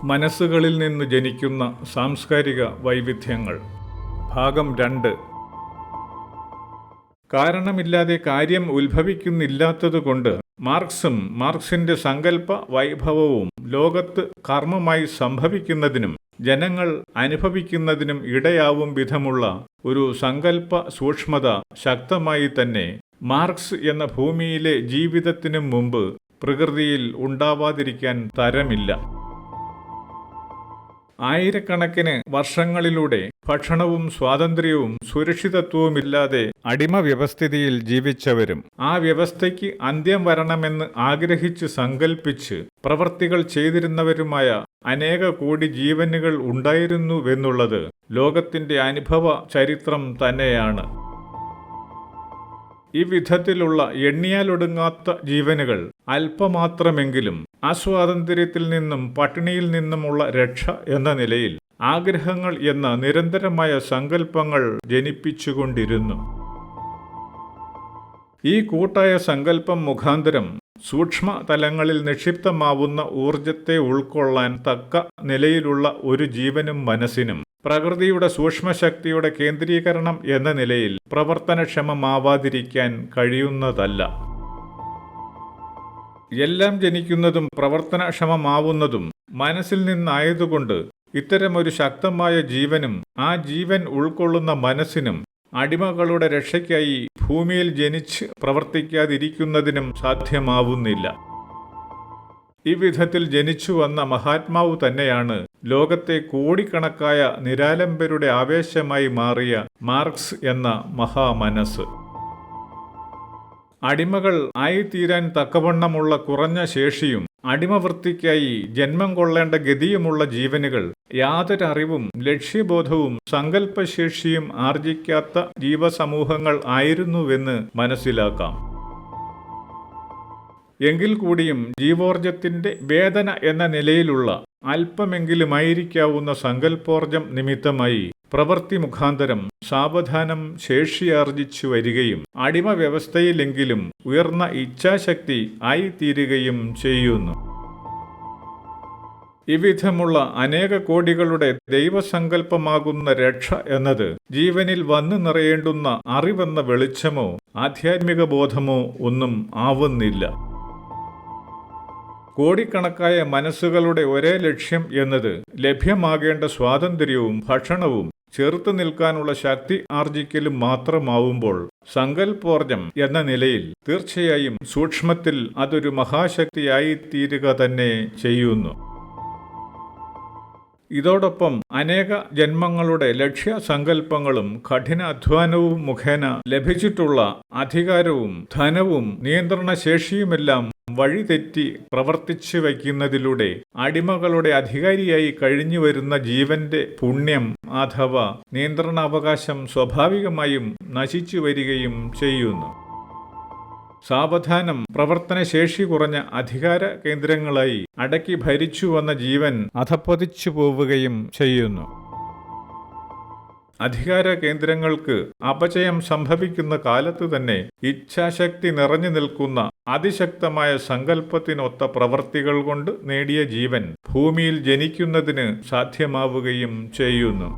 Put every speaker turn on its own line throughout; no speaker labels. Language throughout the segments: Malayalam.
മനസ്സുകളിൽ നിന്ന് ജനിക്കുന്ന സാംസ്കാരിക വൈവിധ്യങ്ങൾ. ഭാഗം 2. കാരണമില്ലാതെ കാര്യം ഉത്ഭവിക്കുന്നില്ലാത്തതുകൊണ്ട് മാർക്സും മാർക്സിന്റെ സങ്കല്പ വൈഭവവും ലോകത്ത് കർമ്മമായി സംഭവിക്കുന്നതിനും ജനങ്ങൾ അനുഭവിക്കുന്നതിനും ഇടയാവും വിധമുള്ള ഒരു സങ്കല്പ സൂക്ഷ്മത ശക്തമായി തന്നെ മാർക്സ് എന്ന ഭൂമിയിലെ ജീവിതത്തിനു മുമ്പ് പ്രകൃതിയിൽ ഉണ്ടാവാതിരിക്കാൻ തരമില്ല. ആയിരക്കണക്കിന് വർഷങ്ങളിലൂടെ ഭക്ഷണവും സ്വാതന്ത്ര്യവും സുരക്ഷിതത്വവുമില്ലാതെ അടിമ വ്യവസ്ഥിതിയിൽ ജീവിച്ചവരും ആ വ്യവസ്ഥയ്ക്ക് അന്ത്യം വരണമെന്ന് ആഗ്രഹിച്ച് സങ്കൽപ്പിച്ച് പ്രവർത്തികൾ ചെയ്തിരുന്നവരുമായ അനേക കോടി ജീവനുകൾ ഉണ്ടായിരുന്നുവെന്നുള്ളത് ലോകത്തിന്റെ അനുഭവ ചരിത്രം തന്നെയാണ്. ഈ വിധത്തിലുള്ള എണ്ണിയാലൊടുങ്ങാത്ത ജീവനുകൾ അല്പമാത്രമെങ്കിലും അസ്വാതന്ത്ര്യത്തിൽ നിന്നും പട്ടിണിയിൽ നിന്നുമുള്ള രക്ഷ എന്ന നിലയിൽ ആഗ്രഹങ്ങൾ എന്ന നിരന്തരമായ സങ്കല്പങ്ങൾ ജനിപ്പിച്ചുകൊണ്ടിരുന്നു. ഈ കൂട്ടായ സങ്കല്പം മുഖാന്തരം സൂക്ഷ്മ തലങ്ങളിൽ നിക്ഷിപ്തമാവുന്ന ഊർജത്തെ ഉൾക്കൊള്ളാൻ തക്ക നിലയിലുള്ള ഒരു ജീവനും മനസ്സിനും പ്രകൃതിയുടെ സൂക്ഷ്മശക്തിയുടെ കേന്ദ്രീകരണം എന്ന നിലയിൽ പ്രവർത്തനക്ഷമമാവാതിരിക്കാൻ കഴിയുന്നതല്ല. എല്ലാം ജനിക്കുന്നതും പ്രവർത്തനക്ഷമമാവുന്നതും മനസ്സിൽ നിന്നായതുകൊണ്ട് ഇത്തരമൊരു ശക്തമായ ജീവനും ആ ജീവൻ ഉൾക്കൊള്ളുന്ന മനസ്സിനും അടിമകളുടെ രക്ഷയ്ക്കായി ഭൂമിയിൽ ജനിച്ച് പ്രവർത്തിക്കാതിരിക്കുന്നതിനും സാധ്യമാവുന്നില്ല. ഈ വിധത്തിൽ ജനിച്ചു വന്ന മഹാത്മാവ് തന്നെയാണ് ലോകത്തെ കോടിക്കണക്കായ നിരാലംബരുടെ ആവേശമായി മാറിയ മാർക്സ് എന്ന മഹാമനസ്. അടിമകൾ ആയിത്തീരാൻ തക്കവണ്ണമുള്ള കുറഞ്ഞ ശേഷിയും അടിമവൃത്തിക്കായി ജന്മം കൊള്ളേണ്ട ഗതിയുമുള്ള ജീവനുകൾ യാതൊരറിവും ലക്ഷ്യബോധവും സങ്കല്പശേഷിയും ആർജിക്കാത്ത ജീവസമൂഹങ്ങൾ ആയിരുന്നുവെന്ന് മനസ്സിലാക്കാം. എങ്കിൽ കൂടിയും ജീവോർജത്തിന്റെ വേദന എന്ന നിലയിലുള്ള അല്പമെങ്കിലുമായിരിക്കാവുന്ന സങ്കല്പോർജം നിമിത്തമായി പ്രവൃത്തി മുഖാന്തരം സാവധാനം ശേഷിയാർജിച്ചു വരികയും അടിമ വ്യവസ്ഥയിലെങ്കിലും ഉയർന്ന ഇച്ഛാശക്തി ആയിത്തീരുകയും ചെയ്യുന്നു. ഇവിധമുള്ള അനേക കോടികളുടെ ദൈവസങ്കല്പമാകുന്ന രക്ഷ എന്നത് ജീവനിൽ വന്നു നിറയേണ്ടുന്ന അറിവെന്ന വെളിച്ചമോ ആധ്യാത്മിക ബോധമോ ഒന്നും ആവുന്നില്ല. കോടിക്കണക്കായ മനസ്സുകളുടെ ഒരേ ലക്ഷ്യം എന്നത് ലഭ്യമാകേണ്ട സ്വാതന്ത്ര്യവും ഭക്ഷണവും ചെറുത്തു നിൽക്കാനുള്ള ശക്തി ആർജിക്കലും മാത്രമാവുമ്പോൾ സങ്കല്പോർജം എന്ന നിലയിൽ തീർച്ചയായും സൂക്ഷ്മത്തിൽ അതൊരു മഹാശക്തിയായിത്തീരുക തന്നെ ചെയ്യുന്നു. ഇതോടൊപ്പം അനേക ജന്മങ്ങളുടെ ലക്ഷ്യസങ്കല്പങ്ങളും കഠിന അധ്വാനവും മുഖേന ലഭിച്ചിട്ടുള്ള അധികാരവും ധനവും നിയന്ത്രണശേഷിയുമെല്ലാം വഴിതെറ്റി പ്രവർത്തിച്ചു വയ്ക്കുന്നതിലൂടെ അടിമകളുടെ അധികാരിയായി കഴിഞ്ഞുവരുന്ന ജീവന്റെ പുണ്യം അഥവാ നിയന്ത്രണാവകാശം സ്വാഭാവികമായും നശിച്ചു വരികയും ചെയ്യുന്നു. സാവധാനം പ്രവർത്തനശേഷി കുറഞ്ഞ അധികാര കേന്ദ്രങ്ങളായി അടക്കി ഭരിച്ചു വന്ന ജീവൻ അധപ്പതിച്ചു പോവുകയും ചെയ്യുന്നു. അധികാര കേന്ദ്രങ്ങൾക്ക് അപചയം സംഭവിക്കുന്ന കാലത്ത് തന്നെ ഇച്ഛാശക്തി നിറഞ്ഞു നിൽക്കുന്ന അതിശക്തമായ സങ്കല്പത്തിനൊത്ത പ്രവർത്തികൾ കൊണ്ട് നേടിയ ജീവൻ ഭൂമിയിൽ ജനിക്കുന്നതിന് സാധ്യമാവുകയും ചെയ്യുന്നു.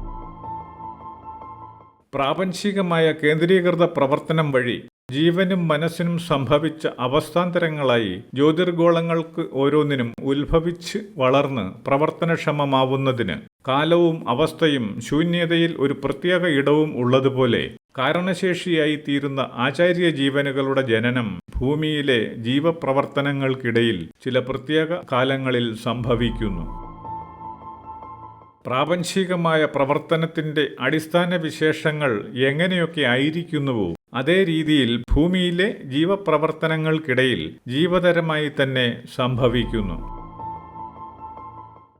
പ്രാപഞ്ചികമായ കേന്ദ്രീകൃത പ്രവർത്തനം വഴി ജീവനും മനസ്സിനും സംഭവിച്ച അവസ്ഥാന്തരങ്ങളായി ജ്യോതിർഗോളങ്ങൾക്ക് ഓരോന്നിനും ഉത്ഭവിച്ച് വളർന്ന് പ്രവർത്തനക്ഷമമാവുന്നതിന് കാലവും അവസ്ഥയും ശൂന്യതയിൽ ഒരു പ്രത്യേക ഇടവും ഉള്ളതുപോലെ കാരണശേഷിയായി തീരുന്ന ആചാര്യ ജീവനുകളുടെ ജനനം ഭൂമിയിലെ ജീവപ്രവർത്തനങ്ങൾക്കിടയിൽ ചില പ്രത്യേക കാലങ്ങളിൽ സംഭവിക്കുന്നു. പ്രാപഞ്ചികമായ പ്രവർത്തനത്തിന്റെ അടിസ്ഥാന വിശേഷങ്ങൾ എങ്ങനെയൊക്കെ ആയിരിക്കുന്നുവോ അതേ രീതിയിൽ ഭൂമിയിലെ ജീവപ്രവർത്തനങ്ങൾക്കിടയിൽ ജീവതരമായി തന്നെ സംഭവിക്കുന്നു.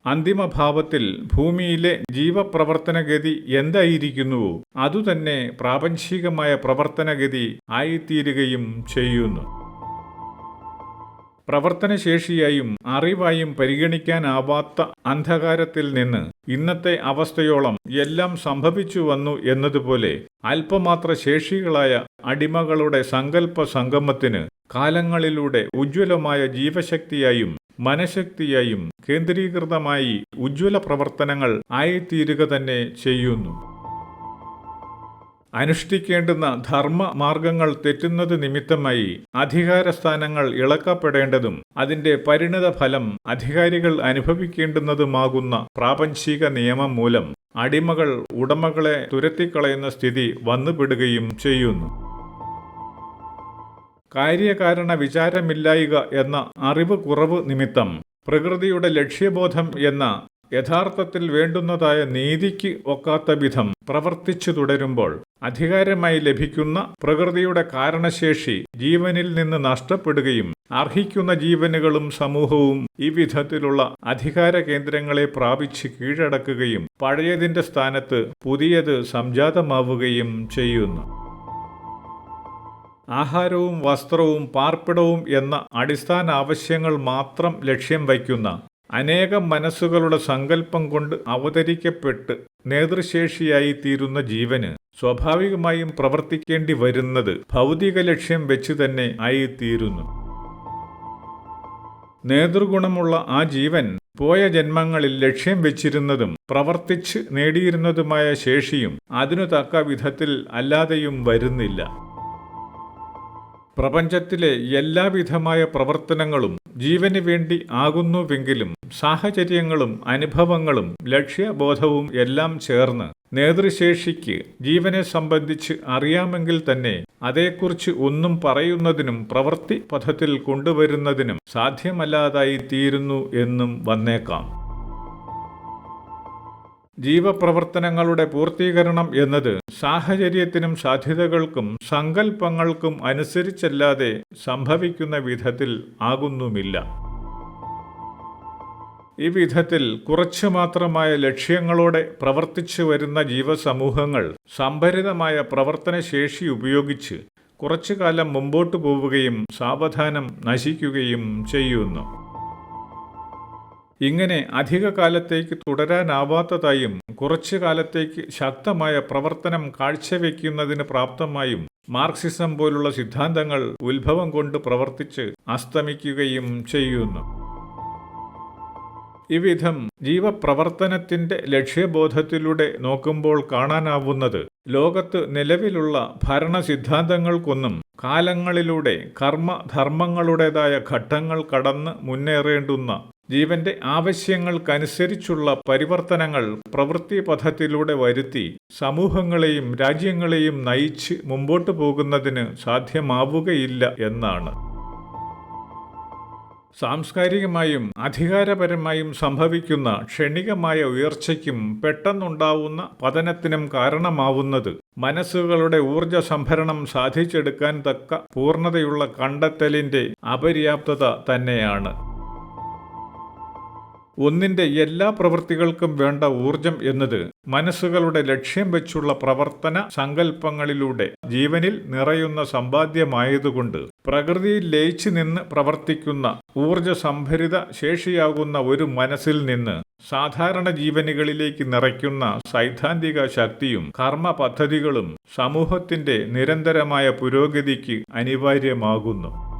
അന്തിമഭാവത്തിൽ ഭൂമിയിലെ ജീവപ്രവർത്തനഗതി എന്തായിരിക്കുന്നുവോ അതുതന്നെ പ്രാപഞ്ചികമായ പ്രവർത്തനഗതി ആയിത്തീരുകയും ചെയ്യുന്നു. പ്രവർത്തനശേഷിയായും അറിവായും പരിഗണിക്കാനാവാത്ത അന്ധകാരത്തിൽ നിന്ന് ഇന്നത്തെ അവസ്ഥയോളം എല്ലാം സംഭവിച്ചു വന്നു എന്നതുപോലെ അല്പമാത്ര ശേഷികളായ അടിമകളുടെ സങ്കല്പ സംഗമത്തിന് കാലങ്ങളിലൂടെ ഉജ്ജ്വലമായ ജീവശക്തിയായും മനഃശക്തിയായും കേന്ദ്രീകൃതമായി ഉജ്ജ്വല പ്രവർത്തനങ്ങൾ ആയിത്തീരുക തന്നെ ചെയ്യുന്നു. അനുഷ്ഠിക്കേണ്ടുന്ന ധർമ്മ മാർഗങ്ങൾ തെറ്റുന്നത് നിമിത്തമായി അധികാരസ്ഥാനങ്ങൾ ഇളക്കപ്പെടേണ്ടതും അതിന്റെ പരിണിത ഫലം അധികാരികൾ അനുഭവിക്കേണ്ടുന്നതുമാകുന്ന പ്രാപഞ്ചിക നിയമം മൂലം അടിമകൾ ഉടമകളെ തുരത്തിക്കളയുന്ന സ്ഥിതി വന്നുപെടുകയും ചെയ്യുന്നു. കാര്യകാരണ വിചാരമില്ലായ്ക എന്ന അറിവ് കുറവ് നിമിത്തം പ്രകൃതിയുടെ ലക്ഷ്യബോധം എന്ന യഥാർത്ഥത്തിൽ വേണ്ടുന്നതായ നീതിക്ക് ഒക്കാത്ത വിധം പ്രവർത്തിച്ചു തുടരുമ്പോൾ അധികാരമായി ലഭിക്കുന്ന പ്രകൃതിയുടെ കാരണശേഷി ജീവനിൽ നിന്ന് നഷ്ടപ്പെടുകയും അർഹിക്കുന്ന ജീവനുകളും സമൂഹവും ഈ വിധത്തിലുള്ള അധികാര കേന്ദ്രങ്ങളെ പ്രാപിച്ച് കീഴടക്കുകയും പഴയതിന്റെ സ്ഥാനത്ത് പുതിയത് സംജാതമാവുകയും ചെയ്യുന്നു. ആഹാരവും വസ്ത്രവും പാർപ്പിടവും എന്ന അടിസ്ഥാന ആവശ്യങ്ങൾ മാത്രം ലക്ഷ്യം വയ്ക്കുന്ന അനേകം മനസ്സുകളുടെ സങ്കല്പം കൊണ്ട് അവതരിക്കപ്പെട്ട് നേതൃശേഷിയായി തീരുന്ന ജീവന് സ്വാഭാവികമായും പ്രവർത്തിക്കേണ്ടി വരുന്നത് ഭൗതിക ലക്ഷ്യം വെച്ച് തന്നെ ആയിത്തീരുന്നു. നേതൃഗുണമുള്ള ആ ജീവൻ പോയ ജന്മങ്ങളിൽ ലക്ഷ്യം വെച്ചിരുന്നതും പ്രവർത്തിച്ച് നേടിയിരുന്നതുമായ ശേഷിയും അതിനു തക്ക വിധത്തിൽ അല്ലാതെയും വരുന്നില്ല. പ്രപഞ്ചത്തിലെ എല്ലാവിധമായ പ്രവർത്തനങ്ങളും ജീവന് വേണ്ടി ആകുന്നുവെങ്കിലും സാഹചര്യങ്ങളും അനുഭവങ്ങളും ലക്ഷ്യബോധവും എല്ലാം ചേർന്ന് നേതൃശേഷിക്ക് ജീവനെ സംബന്ധിച്ച് അറിയാമെങ്കിൽ തന്നെ അതേക്കുറിച്ച് ഒന്നും പറയുന്നതിനും പ്രവൃത്തി പഥത്തിൽ കൊണ്ടുവരുന്നതിനും സാധ്യമല്ലാതായി തീരുന്നു എന്നും വന്നേക്കാം. ജീവപ്രവർത്തനങ്ങളുടെ പൂർത്തീകരണം എന്നത് സാഹചര്യത്തിനും സാധ്യതകൾക്കും സങ്കല്പങ്ങൾക്കും അനുസരിച്ചല്ലാതെ സംഭവിക്കുന്ന വിധത്തിൽ ആകുന്നുമില്ല. ഈ വിധത്തിൽ കുറച്ചു മാത്രമായ ലക്ഷ്യങ്ങളോടെ പ്രവർത്തിച്ചു വരുന്ന ജീവസമൂഹങ്ങൾ സംഭരിതമായ പ്രവർത്തനശേഷി ഉപയോഗിച്ച് കുറച്ചു കാലം മുമ്പോട്ടു പോവുകയും സാവധാനം നശിക്കുകയും ചെയ്യുന്നു. ഇങ്ങനെ അധിക കാലത്തേക്ക് തുടരാനാവാത്തതായും കുറച്ചു കാലത്തേക്ക് ശക്തമായ പ്രവർത്തനം കാഴ്ചവെക്കുന്നതിന് പ്രാപ്തമായും മാർക്സിസം പോലുള്ള സിദ്ധാന്തങ്ങൾ ഉത്ഭവം കൊണ്ട് പ്രവർത്തിച്ച് അസ്തമിക്കുകയും ചെയ്യുന്നു. ഇവിധം ജീവപ്രവർത്തനത്തിന്റെ ലക്ഷ്യബോധത്തിലൂടെ നോക്കുമ്പോൾ കാണാനാവുന്നത് ലോകത്ത് നിലവിലുള്ള ഭരണസിദ്ധാന്തങ്ങൾക്കൊന്നും കാലങ്ങളിലൂടെ കർമ്മധർമ്മങ്ങളുടേതായ ഘട്ടങ്ങൾ കടന്ന് മുന്നേറേണ്ടുന്ന ജീവന്റെ ആവശ്യങ്ങൾക്കനുസരിച്ചുള്ള പരിവർത്തനങ്ങൾ പ്രവൃത്തി പഥത്തിലൂടെ വരുത്തി സമൂഹങ്ങളെയും രാജ്യങ്ങളെയും നയിച്ച് മുമ്പോട്ടു പോകുന്നതിന് സാധ്യമാവുകയില്ല എന്നാണ്. സാംസ്കാരികമായും അധികാരപരമായും സംഭവിക്കുന്ന ക്ഷണികമായ ഉയർച്ചയ്ക്കും പെട്ടെന്നുണ്ടാവുന്ന പതനത്തിനും കാരണമാവുന്നത് മനസ്സുകളുടെ ഊർജ സംഭരണം സാധിച്ചെടുക്കാൻ തക്ക പൂർണ്ണതയുള്ള കണ്ടെത്തലിന്റെ അപര്യാപ്തത തന്നെയാണ്. ഒന്നിന്റെ എല്ലാ പ്രവൃത്തികൾക്കും വേണ്ട ഊർജം എന്നത് മനസ്സുകളുടെ ലക്ഷ്യം വെച്ചുള്ള പ്രവർത്തന സങ്കല്പങ്ങളിലൂടെ ജീവനിൽ നിറയുന്ന സമ്പാദ്യമായതുകൊണ്ട് പ്രകൃതിയിൽ ലയിച്ചു നിന്ന് പ്രവർത്തിക്കുന്ന ഊർജ സംഭരിത ശേഷിയാകുന്ന ഒരു മനസ്സിൽ നിന്ന് സാധാരണ ജീവനുകളിലേക്ക് നിറയ്ക്കുന്ന സൈദ്ധാന്തിക ശക്തിയും കർമ്മ പദ്ധതികളും സമൂഹത്തിന്റെ നിരന്തരമായ പുരോഗതിക്ക് അനിവാര്യമാകുന്നു.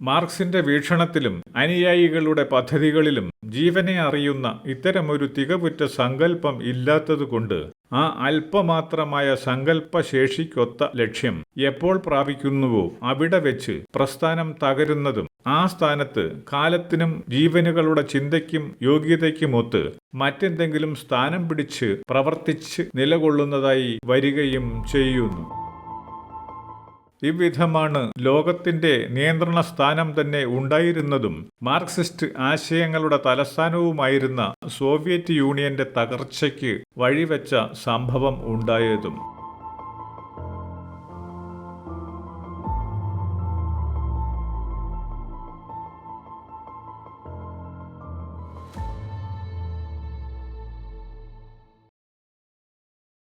മാർക്സിന്റെ വീക്ഷണത്തിലും അനുയായികളുടെ പദ്ധതികളിലും ജീവനെ അറിയുന്ന ഇത്തരമൊരു തികവുറ്റ സങ്കല്പം ഇല്ലാത്തതുകൊണ്ട് ആ അല്പമാത്രമായ സങ്കല്പശേഷിക്കൊത്ത ലക്ഷ്യം എപ്പോൾ പ്രാപിക്കുന്നുവോ അവിടെ വെച്ച് പ്രസ്ഥാനം തകരുന്നതും ആ സ്ഥാനത്ത് കാലത്തിനും ജീവനുകളുടെ ചിന്തയ്ക്കും യോഗ്യതയ്ക്കുമൊത്ത് മറ്റെന്തെങ്കിലും സ്ഥാനം പിടിച്ച് പ്രവർത്തിച്ച് നിലകൊള്ളുന്നതായി വരികയും ചെയ്യുന്നു. ഇவ்விധമാണ് ലോകത്തിന്റെ നിയന്ത്രണ സ്ഥാനം തന്നെ ഉണ്ടായിരുന്നതും മാർക്സിസ്റ്റ് ആശയങ്ങളുടെ തലസ്ഥാനവുമായിരുന്ന സോവിയറ്റ് യൂണിയന്റെ തകർച്ചയ്ക്ക് വഴിവെച്ച സംഭവം ഉണ്ടായതും.